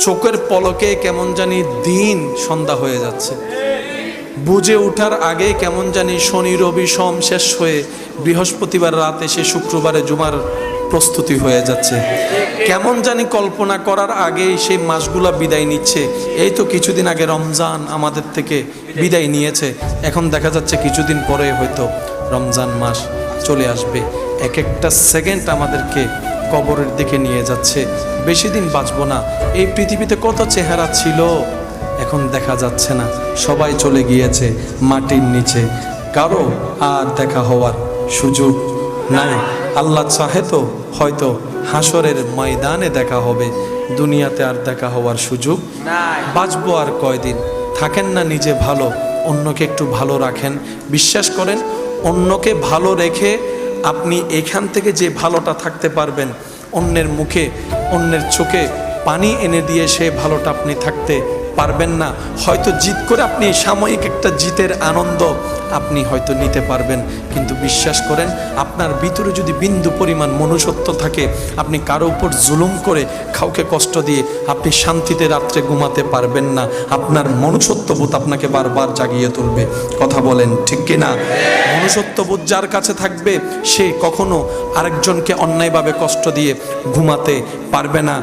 চোখের পলকে কেমন জানি দিন সন্ধ্যা হয়ে যাচ্ছে, বুঝে ওঠার আগে কেমন জানি শনি রবি সোম শেষ হয়ে বৃহস্পতিবার রাত এসে শুক্রবারে জুমার প্রস্তুতি হয়ে যাচ্ছে। কেমন জানি কল্পনা করার আগেই সেই মাসগুলা বিদায় নিচ্ছে। এই তো কিছুদিন আগে রমজান আমাদের থেকে বিদায় নিয়েছে, এখন দেখা যাচ্ছে কিছুদিন পরে হয়তো রমজান মাস চলে আসবে। এক একটা সেকেন্ড আমাদেরকে কবরের দিকে নিয়ে যাচ্ছে। বেশি দিন বাঁচবো না। এই পৃথিবীতে কত চেহারা ছিল, এখন দেখা যাচ্ছে না, সবাই চলে গিয়েছে মাটির নিচে, কারো আর দেখা হওয়ার সুযোগ নাই। আল্লাহ চাহে তো হয়তো হাসরের ময়দানে দেখা হবে, দুনিয়াতে আর দেখা হওয়ার সুযোগ নাই। বাঁচবো আর কয়দিন, থাকেন না নিজে ভালো, অন্যকে একটু ভালো রাখেন। বিশ্বাস করেন, অন্যকে ভালো রেখে আপনি এখান থেকে যে ভালোটা থাকতে পারবেন, অন্যের মুখে অন্যের চোখে পানি এনে দিয়ে সে ভালোটা আপনি থাকতে পারবেন না। হয়তো জিত করে আপনি সাময়িক একটা জিতের আনন্দ আপনি হয়তো নিতে পারবেন, কিন্তু বিশ্বাস করেন আপনার ভিতরে যদি বিন্দু পরিমাণ মনুষ্যত্ব থাকে, আপনি কারো উপর জুলুম করে কাউকে কষ্ট দিয়ে আপনি শান্তিতে রাত্রে ঘুমাতে পারবেন না। আপনার মনুষ্যত্ববোধ আপনাকে বারবার জাগিয়ে তুলবে। কথা বলেন ঠিক কিনা? মনুষ্যত্ববোধ যার কাছে থাকবে সে কখনো আরেকজনকে অন্যায়ভাবে কষ্ট দিয়ে ঘুমাতে পারবে না।